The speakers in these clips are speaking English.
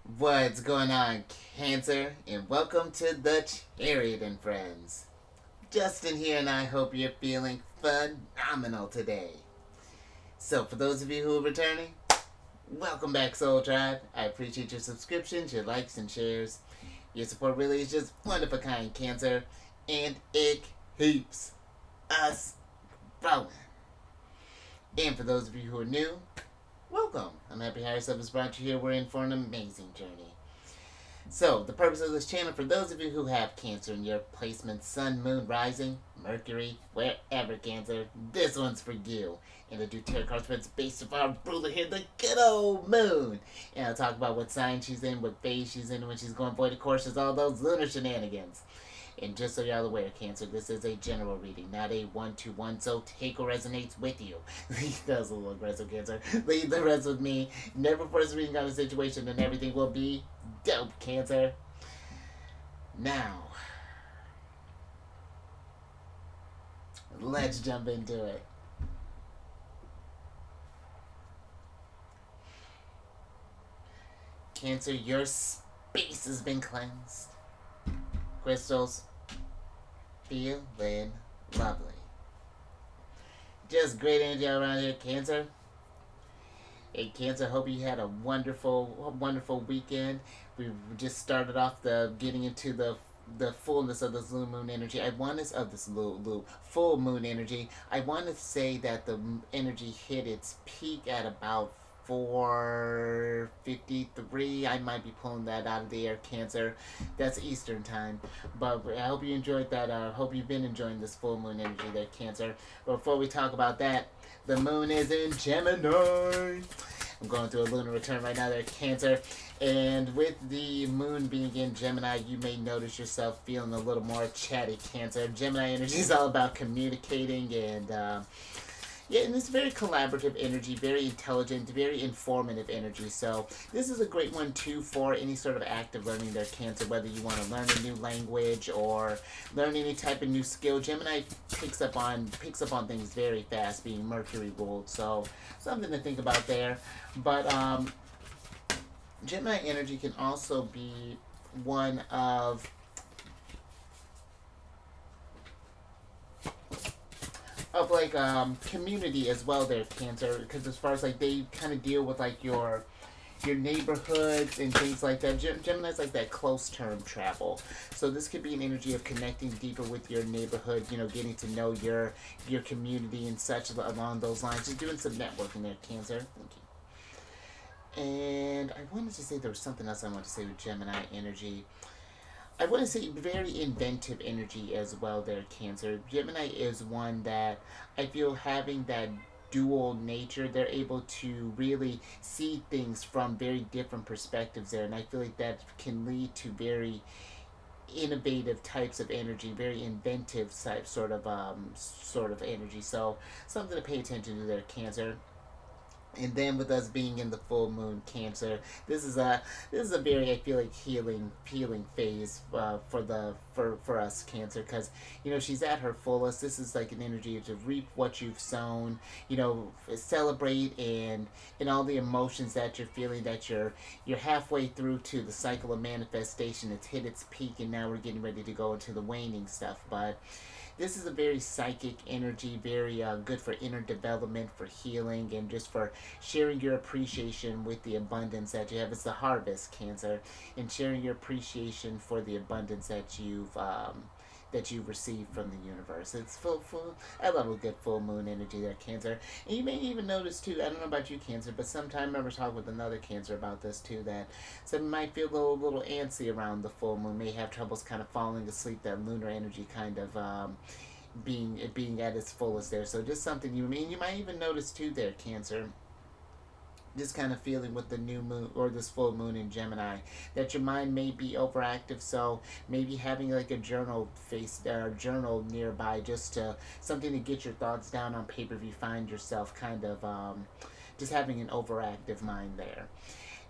What's going on, Cancer? And welcome to the Chariot Friends. Justin here, and I hope you're feeling phenomenal today. So, for those of you who are returning, welcome back, Soul Tribe. I appreciate your subscriptions, your likes, and shares. Your support really is just one of a kind, Cancer, and it keeps us rolling. And for those of you who are new, welcome. I'm happy Harrison has brought you here. We're in for an amazing journey. So, the purpose of this channel, for those of you who have Cancer in your placement, Sun, Moon, Rising, Mercury, wherever, Cancer, this one's for you. And I do tarot card spreads based on our ruler here, the good old Moon. And I'll talk about what sign she's in, what phase she's in, when she's going void of courses, all those lunar shenanigans. And just so y'all aware, Cancer, this is a general reading, not a one-to-one, so take what resonates with you. That was a little aggressive, Cancer. Leave the rest with me. Never force reading on a situation, and everything will be dope, Cancer. Now, let's jump into it. Cancer, your space has been cleansed. Crystals, feeling lovely. Just great energy around here, Cancer. Hey, Cancer, hope you had a wonderful weekend. We just started off getting into the fullness of this new moon energy. Full moon energy. I want to say that the energy hit its peak at about 4:53. I might be pulling that out of the air, Cancer. That's Eastern time. But I hope you enjoyed that. I hope you've been enjoying this full moon energy there, Cancer. But before we talk about that, the moon is in Gemini. I'm going through a lunar return right now there, Cancer. And with the moon being in Gemini, you may notice yourself feeling a little more chatty, Cancer. Gemini energy is all about communicating and yeah, and it's very collaborative energy, very intelligent, very informative energy. So this is a great one too for any sort of active learning there, Cancer. Whether you want to learn a new language or learn any type of new skill, Gemini picks up on things very fast, being Mercury ruled. So something to think about there. But Gemini energy can also be one of like community as well there, Cancer, because as far as like they kind of deal with like your neighborhoods and things like that. Gemini's like that close term travel, so this could be an energy of connecting deeper with your neighborhood, getting to know your community and such along those lines, just doing some networking there, Cancer. Thank you. And I wanted to say there was something else I wanted to say with Gemini energy. I want to say very inventive energy as well there, Cancer. Gemini is one that I feel having that dual nature, they're able to really see things from very different perspectives there. And I feel like that can lead to very innovative types of energy, very inventive type sort of energy. So something to pay attention to there, Cancer. And then with us being in the full moon, Cancer, this is a very, I feel like, healing phase for us, Cancer, because she's at her fullest. This is like an energy to reap what you've sown, celebrate and all the emotions that you're feeling, that you're halfway through to the cycle of manifestation. It's hit its peak, and now we're getting ready to go into the waning stuff. But this is a very psychic energy, very good for inner development, for healing, and just for sharing your appreciation with the abundance that you have. It's the harvest, Cancer, and sharing your appreciation for the abundance that you've received from the universe. It's full. I love a good full moon energy there, Cancer. And you may even notice too, I don't know about you, Cancer, but sometime I remember talking with another Cancer about this too, that some might feel a little antsy around the full moon, may have troubles kind of falling asleep, that lunar energy kind of being at its fullest there. So just something you might even notice too there, Cancer, just kind of feeling with the new moon or this full moon in Gemini, that your mind may be overactive. So maybe having like a journal nearby, just to something to get your thoughts down on paper if you find yourself kind of just having an overactive mind there.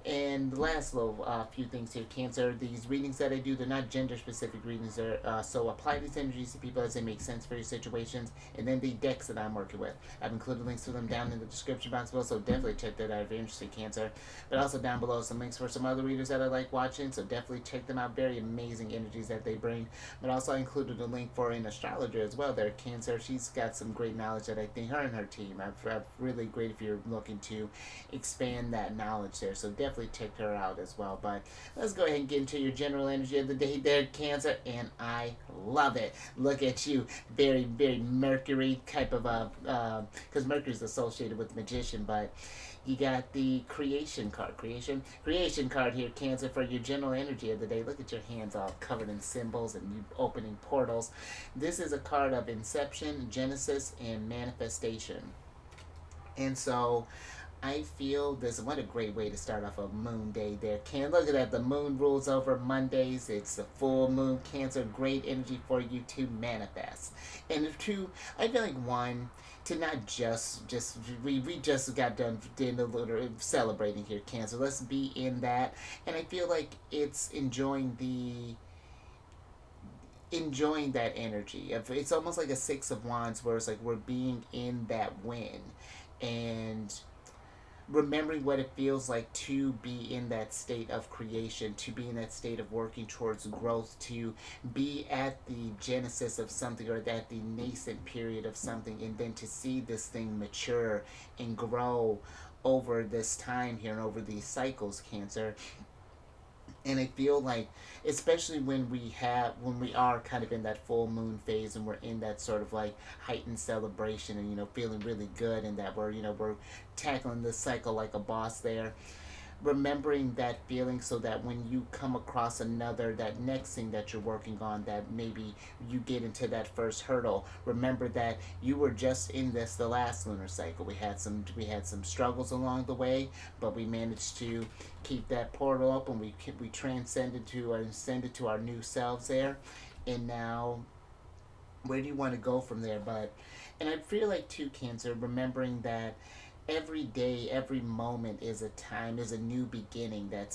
And the last little few things here, Cancer. These readings that I do, they're not gender-specific readings. They're, so apply these energies to people as they make sense for your situations. And then the decks that I'm working with, I've included links to them down in the description box below, so definitely check that out if you're interested, Cancer. But also down below some links for some other readers that I like watching, so definitely check them out. Very amazing energies that they bring. But also I included a link for an astrologer as well there, Cancer. She's got some great knowledge that I think her and her team are really great if you're looking to expand that knowledge there. So definitely check her out as well. But let's go ahead and get into your general energy of the day there, Cancer. And I love it. Look at you. Very, very Mercury type of because Mercury's associated with the magician, but you got the creation card. Creation card here, Cancer, for your general energy of the day. Look at your hands all covered in symbols and you opening portals. This is a card of inception, genesis, and manifestation. And so I feel this. What a great way to start off a moon day there. Can look at that. The moon rules over Mondays. It's the full moon, Cancer. Great energy for you to manifest. And two, I feel like one, to not just we just got done doing a little celebrating here, Cancer. Let's be in that. And I feel like it's enjoying that energy. It's almost like a Six of Wands, where it's like we're being in that win and remembering what it feels like to be in that state of creation, to be in that state of working towards growth, to be at the genesis of something or at the nascent period of something, and then to see this thing mature and grow over this time here and over these cycles, Cancer. And I feel like, especially when we are kind of in that full moon phase and we're in that sort of like heightened celebration and feeling really good, and that we're tackling this cycle like a boss there, remembering that feeling, so that when you come across that next thing that you're working on, that maybe you get into that first hurdle, remember that you were just in the last lunar cycle. We had some struggles along the way, but we managed to keep that portal open. We transcended to or ascended to our new selves there. And now, where do you want to go from there? And I feel like too, Cancer, remembering that every day, every moment is a new beginning, that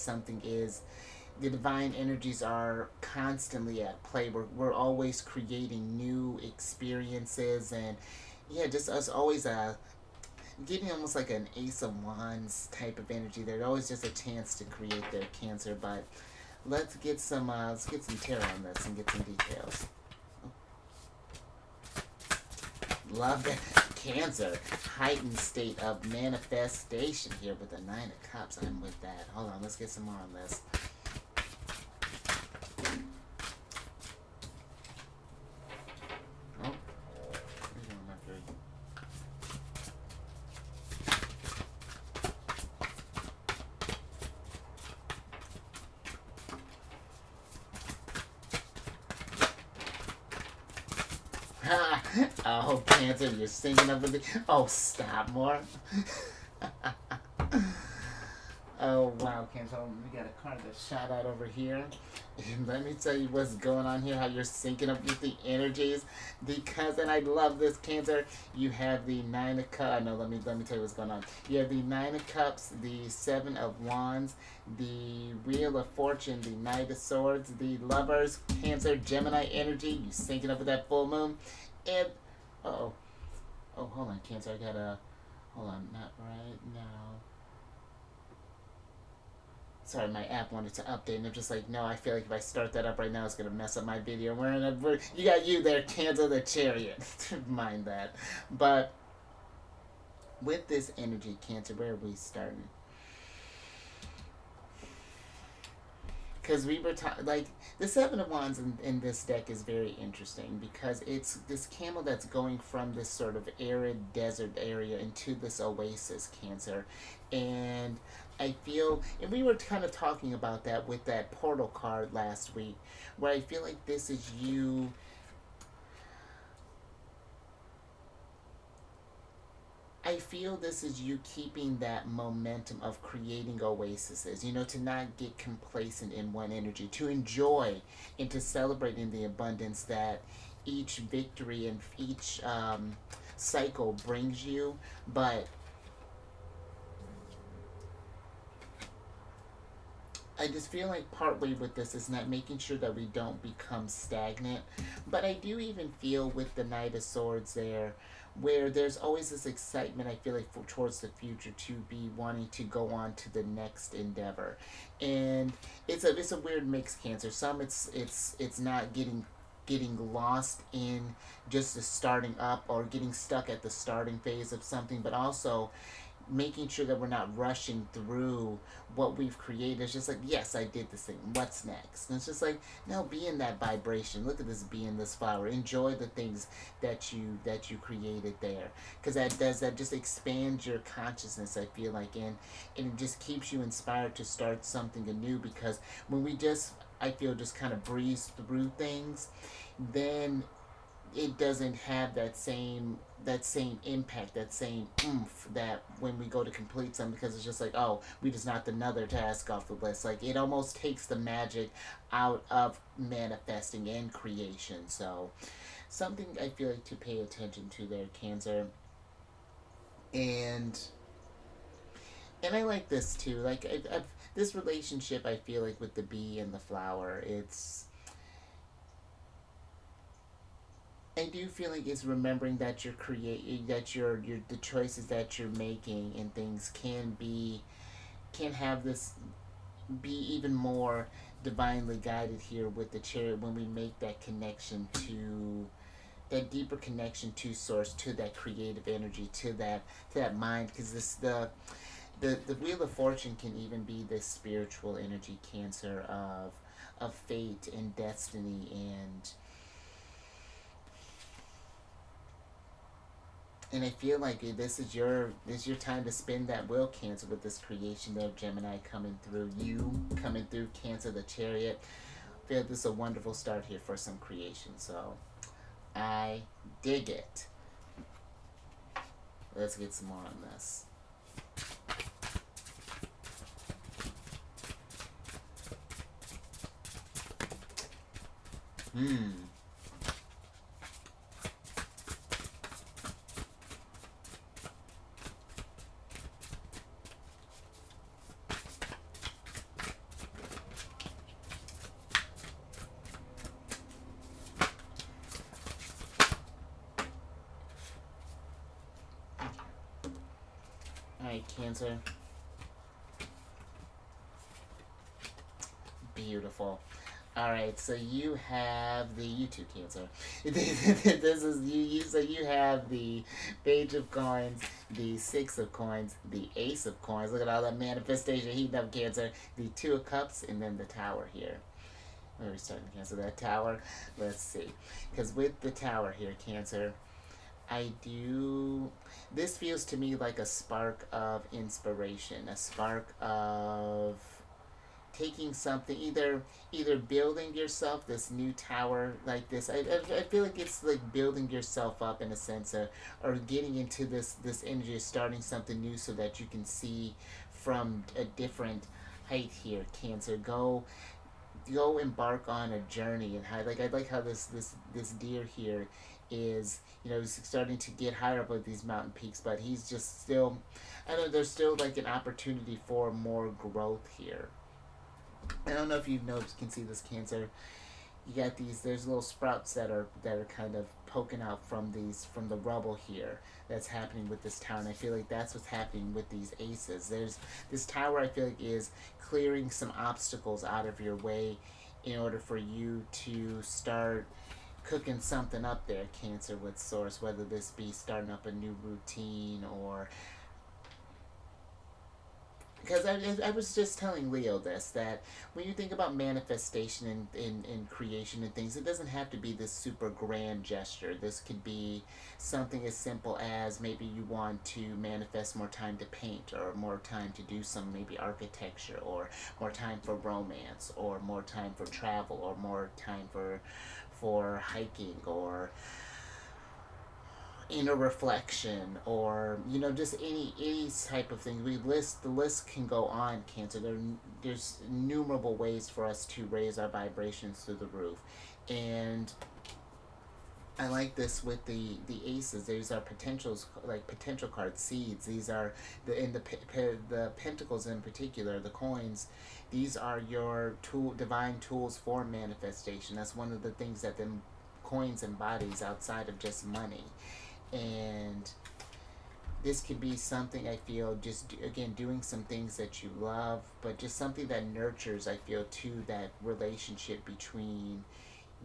the divine energies are constantly at play. We're always creating new experiences, and yeah, just us always getting almost like an Ace of Wands type of energy. There's always just a chance to create their, Cancer. But let's get some tarot on this and get some details. Love that. Cancer, heightened state of manifestation here with the Nine of Cups. I'm with that. Hold on, let's get some more on this. Oh, oh, Cancer, you're singing over the. Oh, stop more. Oh, wow, Cancer. We got a card that's shot out over here. Let me tell you what's going on here, how you're syncing up with the energies. Because, and I love this, Cancer, you have the Nine of Cups. No, let me tell you what's going on. You have the Nine of Cups, the Seven of Wands, the Wheel of Fortune, the Knight of Swords, the Lovers, Cancer, Gemini energy. You syncing up with that full moon. And, oh, hold on, Cancer. Hold on, not right now. Sorry, my app wanted to update, and I'm just like, no, I feel like if I start that up right now, it's going to mess up my video. You got you there, Cancer the Chariot. Mind that. But with this energy, Cancer, where are we starting? Because we were like, the Seven of Wands in this deck is very interesting, because it's this camel that's going from this sort of arid desert area into this oasis, Cancer. And I feel, and we were kind of talking about that with that portal card last week, where I feel like this is you. I feel this is you keeping that momentum of creating oases, to not get complacent in one energy, to enjoy and to celebrate in the abundance that each victory and each cycle brings you. But I just feel like partway with this is not making sure that we don't become stagnant. But I do even feel with the Knight of Swords there, where there's always this excitement, I feel like, for, towards the future, to be wanting to go on to the next endeavor. And it's a weird mix, Cancer. Some it's not getting lost in just the starting up or getting stuck at the starting phase of something, but also making sure that we're not rushing through what we've created. It's just like, yes, I did this thing. What's next? And it's just like, no, be in that vibration. Look at this, be in this flower. Enjoy the things that you created there, because that just expands your consciousness. I feel like, and it just keeps you inspired to start something anew. Because when we just, I feel, just kind of breeze through things, then it doesn't have that same impact, that same oomph that when we go to complete something, because it's just like, oh, we just knocked another task off the list. Like, it almost takes the magic out of manifesting and creation. So something I feel like to pay attention to there, Cancer. And I like this too. Like, this relationship, I feel like, with the bee and the flower, I do feel like it's remembering that you're creating, that your the choices that you're making and things can have this, be even more divinely guided here with the chariot, when we make that connection to that deeper connection to source, to that creative energy, to that mind. Because this the wheel of fortune can even be this spiritual energy, Cancer, of fate and destiny. And I feel like this is your time to spin that wheel, Cancer, with this creation there, Gemini, coming through you, coming through, Cancer, the Chariot. I feel like this is a wonderful start here for some creation. So I dig it. Let's get some more on this. Hmm. All right, Cancer. Beautiful. All right, so you have the YouTube, Cancer. This is you. So you have the Page of Coins, the Six of Coins, the Ace of Coins. Look at all that manifestation heating up, Cancer. The Two of Cups, and then the Tower here. We're starting to cancel that Tower. Let's see, because with the Tower here, Cancer, I do. This feels to me like a spark of inspiration, a spark of taking something, either building yourself this new tower like this. I feel like it's like building yourself up in a sense, or getting into this energy of starting something new, so that you can see from a different height here, Cancer. Go embark on a journey. And how, like, I like how this deer here is, he's starting to get higher up with these mountain peaks, but he's just still, I don't know, there's still like an opportunity for more growth here. I don't know if you can see this, Cancer. You got these. There's little sprouts that are kind of poking out from the rubble here. That's happening with this tower, and I feel like that's what's happening with these aces. There's this tower. I feel like is clearing some obstacles out of your way, in order for you to start cooking something up there, Cancer, with source. Whether this be starting up a new routine, or because I was just telling Leo this, that when you think about manifestation in creation and things, it doesn't have to be this super grand gesture. This could be something as simple as, maybe you want to manifest more time to paint, or more time to do some maybe architecture, or more time for romance, or more time for travel, or more time for hiking, or inner reflection, or just any type of thing. The list can go on, Cancer. There's innumerable ways for us to raise our vibrations through the roof. And I like this with the aces. These are potentials, like potential card seeds. These are the pentacles in particular, the coins. These are your divine tools for manifestation. That's one of the things that the coins embodies outside of just money. And this could be something, I feel, just again doing some things that you love, but just something that nurtures, I feel, to that relationship between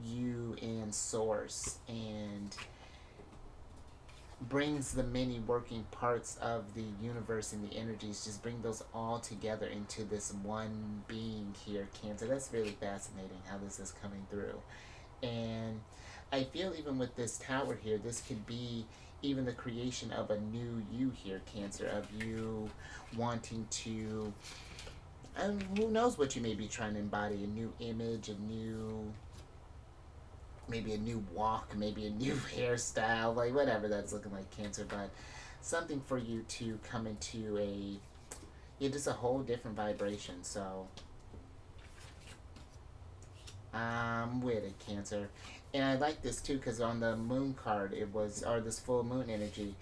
you and source, and brings the many working parts of the universe and the energies, just bring those all together into this one being here, Cancer. That's really fascinating how this is coming through. And I feel even with this tower here, this could be even the creation of a new you here, Cancer, of you wanting to, and who knows what you may be trying to embody, a new image, a new, maybe a new walk, maybe a new hairstyle, like whatever that's looking like, Cancer, but something for you to come into a, yeah, just a whole different vibration. So I'm with it, Cancer. And I like this too because on the moon card, it was, or this full moon energy,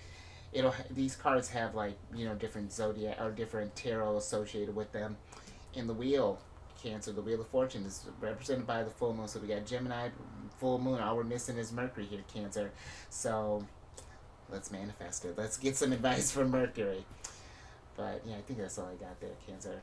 these cards have, like, different zodiac or different tarot associated with them. In the wheel, Cancer, the wheel of fortune is represented by the full moon. So we got Gemini, full moon. All we're missing is Mercury here, Cancer. So let's manifest it. Let's get some advice from Mercury. But yeah, I think that's all I got there, Cancer.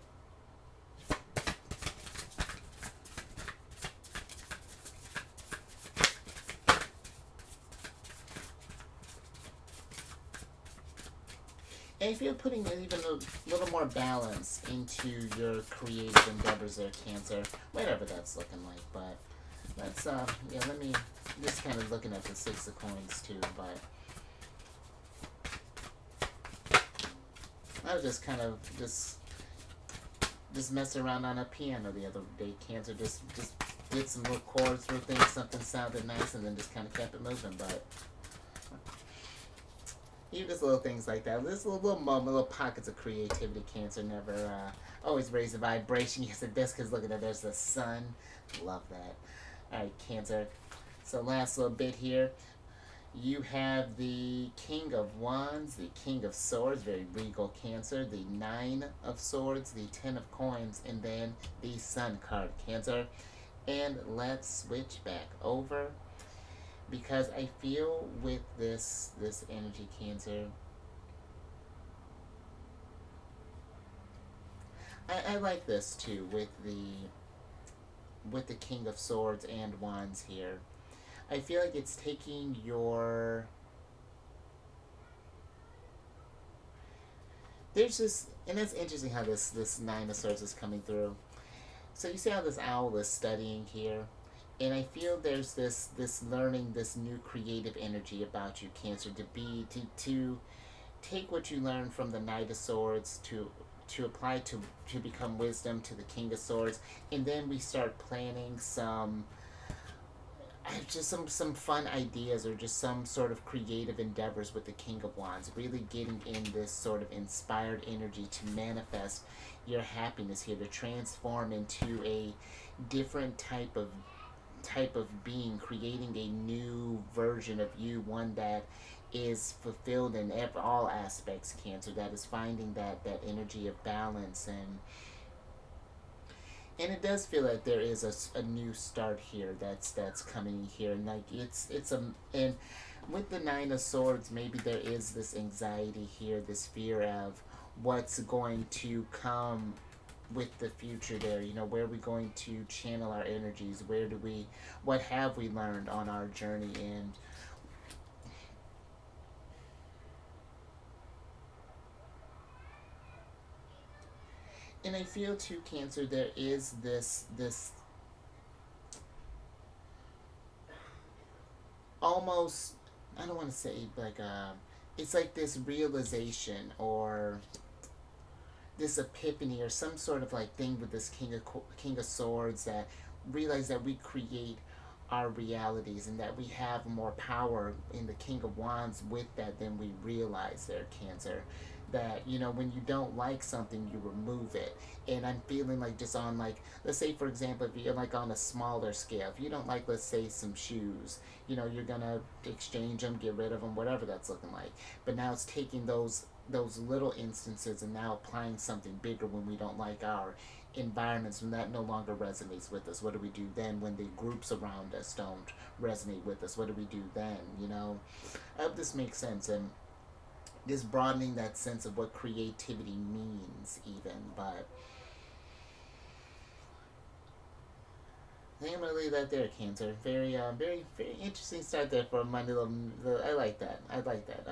And if you're putting even a little more balance into your creative endeavors there, Cancer, whatever that's looking like. But let's, yeah, let me, just kind of looking at the Six of Coins too, but I was just kind of, just messing around on a piano the other day, Cancer, just did some little chords, little things, something sounded nice, and then just kind of kept it moving, but even just little things like that. Just little moment, little pockets of creativity, Cancer. Never, always raise the vibration. Yes, it does, because look at that. There's the sun. Love that. All right, Cancer. So last little bit here. You have the King of Wands, the King of Swords, very regal, Cancer. The Nine of Swords, the Ten of Coins, and then the Sun card, Cancer. And let's switch back over, because I feel with this energy, Cancer, I like this too with the King of Swords and Wands here. I feel like it's taking your, there's this, and that's interesting how this Nine of Swords is coming through. So you see how this owl is studying here, and I feel there's this learning, this new creative energy about you, Cancer, to be to take what you learn from the Knight of Swords to apply to become wisdom to the King of Swords, and then we start planning some, just some fun ideas, or just some sort of creative endeavors with the King of Wands, really getting in this sort of inspired energy to manifest your happiness here, to transform into a different type of being, creating a new version of you, one that is fulfilled in all aspects, Cancer, that is finding that energy of balance. And it does feel like there is a new start here that's coming here, and like it's a, and with the Nine of Swords, maybe there is this anxiety here, this fear of what's going to come with the future there. Where are we going to channel our energies? What have we learned on our journey? And I feel too, Cancer, there is this almost, I don't want to say like it's like this realization, or this epiphany, or some sort of like thing with this King of Swords, that realize that we create our realities, and that we have more power in the King of Wands with that than we realize there, Cancer. That, when you don't like something, you remove it. And I'm feeling like, just on, like, let's say for example, if you're like on a smaller scale, if you don't like, let's say, some shoes, you're gonna exchange them, get rid of them, whatever that's looking like. But now it's taking those little instances and now applying something bigger when we don't like our environments, when that no longer resonates with us? What do we do then when the groups around us don't resonate with us? What do we do then? You know, I hope this makes sense, and just broadening that sense of what creativity means, even. But I think I'm gonna leave that there, Cancer. Very interesting start there for a Monday. I like that. I like that.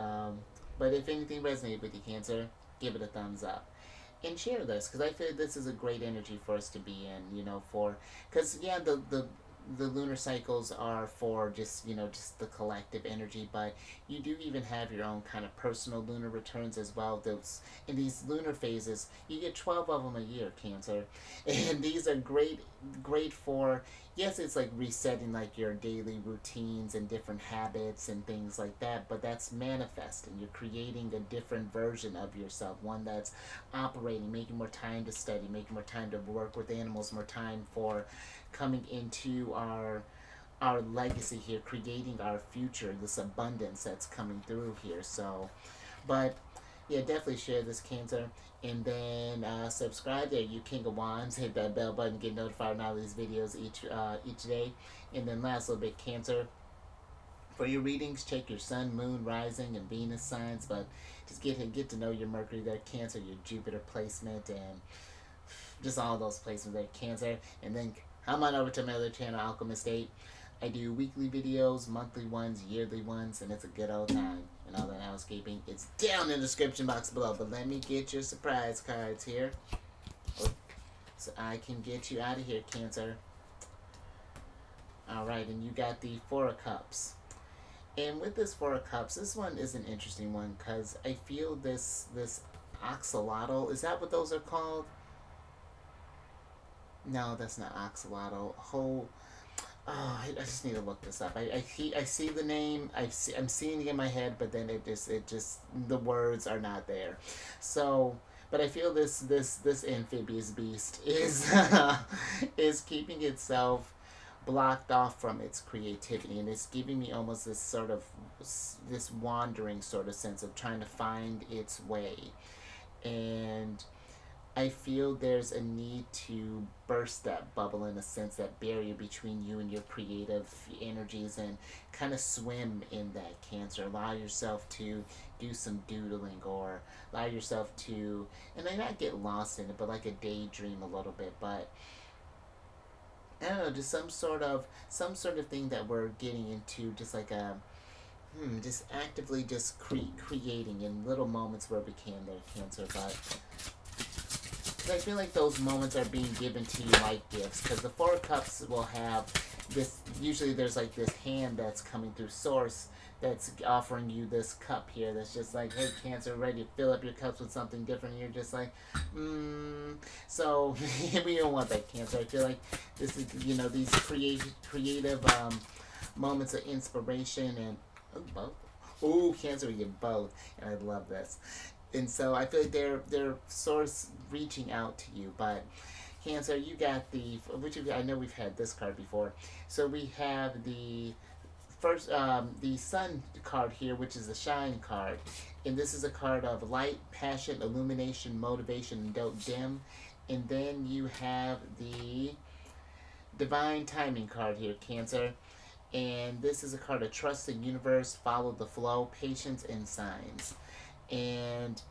But if anything resonated with you, Cancer, give it a thumbs up and share this, because I feel this is a great energy for us to be in. You know, for because yeah, the lunar cycles are for just, you know, just the collective energy, but you do even have your own kind of personal lunar returns as well. Those in these lunar phases, you get 12 of them a year, Cancer, and these are great for, yes, it's like resetting like your daily routines and different habits and things like that, but that's manifesting. You're creating a different version of yourself, one that's operating, making more time to study, making more time to work with animals, more time for coming into our legacy here, creating our future, this abundance that's coming through here. So, but yeah, definitely share this, Cancer, and then subscribe there, you King of Wands. Hit that bell button, get notified on all these videos each day. And then last little bit, Cancer. For your readings, check your Sun, Moon, Rising, and Venus signs, but just get to know your Mercury there, Cancer, your Jupiter placement, and just all those placements there, Cancer. And then come on over to my other channel, Alchemist 8. I do weekly videos, monthly ones, yearly ones, and it's a good old time. And all that housekeeping, it's down in the description box below. But let me get your surprise cards here, so I can get you out of here, Cancer. Alright, and you got the Four of Cups. And with this Four of Cups, this one is an interesting one, because I feel this axolotl, is that what those are called? No, that's not axolotl. Oh, I just need to look this up. I see the name. I'm seeing it in my head, but then it just the words are not there. So, but I feel this amphibious beast is is keeping itself blocked off from its creativity, and it's giving me almost this sort of this wandering sort of sense of trying to find its way. And I feel there's a need to burst that bubble, in a sense, that barrier between you and your creative energies, and kind of swim in that, Cancer. Allow yourself to do some doodling, or allow yourself to, and I not get lost in it, but like a daydream a little bit. But I don't know, just some sort of thing that we're getting into, just like a just actively just creating in little moments where we can there, Cancer. But I feel like those moments are being given to you like gifts, because the Four of Cups will have this, usually there's like this hand that's coming through Source that's offering you this cup here that's just like, hey, Cancer, ready to fill up your cups with something different, and you're just like, so we don't want that, Cancer. I feel like this is, you know, these creative moments of inspiration, and both. Ooh, Cancer, we get both, and I love this. And so I feel like they're Source reaching out to you. But Cancer, you got the, I know we've had this card before. So we have the first the Sun card here, which is the Shine card, and this is a card of light, passion, illumination, motivation, and don't dim. And then you have the Divine Timing card here, Cancer. And this is a card of trust the universe, follow the flow, patience, and signs. And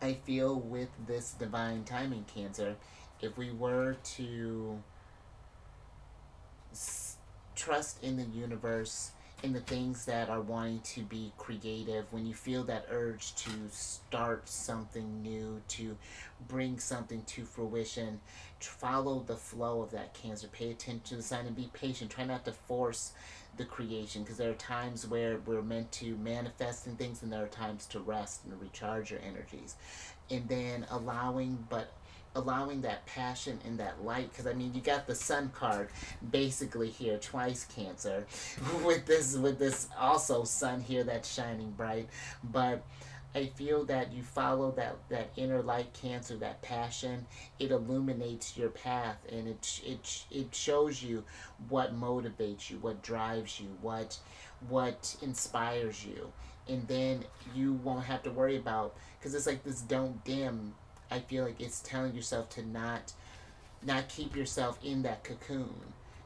I feel with this Divine Timing, Cancer, if we were to trust in the universe, in the things that are wanting to be creative, when you feel that urge to start something new, to bring something to fruition, follow the flow of that, Cancer. Pay attention to the sign and be patient. Try not to force the creation, because there are times where we're meant to manifest in things, and there are times to rest and recharge your energies. And then allowing that passion and that light, because I mean, you got the Sun card basically here twice, Cancer, with this also Sun here that's shining bright. But I feel that you follow that inner light, Cancer, that passion. It illuminates your path, and it shows you what motivates you, what drives you, what inspires you. And then you won't have to worry about, because it's like this don't dim I feel like it's telling yourself to not keep yourself in that cocoon.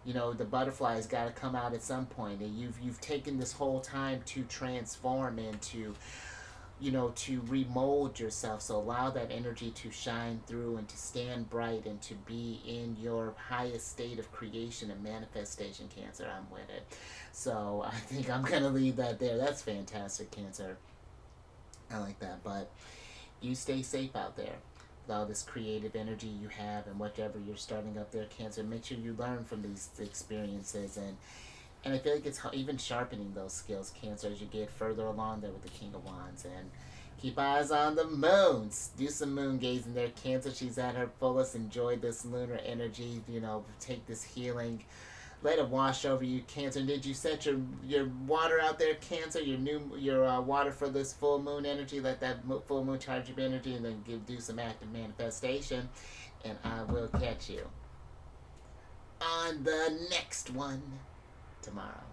You know, the butterfly's got to come out at some point, and you've taken this whole time to transform and to, you know, to remold yourself. So allow that energy to shine through and to stand bright and to be in your highest state of creation and manifestation, Cancer. I'm with it. So I think I'm gonna leave that there. That's fantastic, Cancer. I like that. But you stay safe out there with all this creative energy you have and whatever you're starting up there, Cancer. Make sure you learn from these experiences, and I feel like it's even sharpening those skills, Cancer, as you get further along there with the King of Wands. And keep eyes on the moons. Do some moon gazing there, Cancer. She's at her fullest. Enjoy this lunar energy. You know, take this healing. Let it wash over you, Cancer. And did you set your water out there, Cancer? Your water for this full moon energy. Let that full moon charge your energy, and then do some active manifestation. And I will catch you on the next one tomorrow.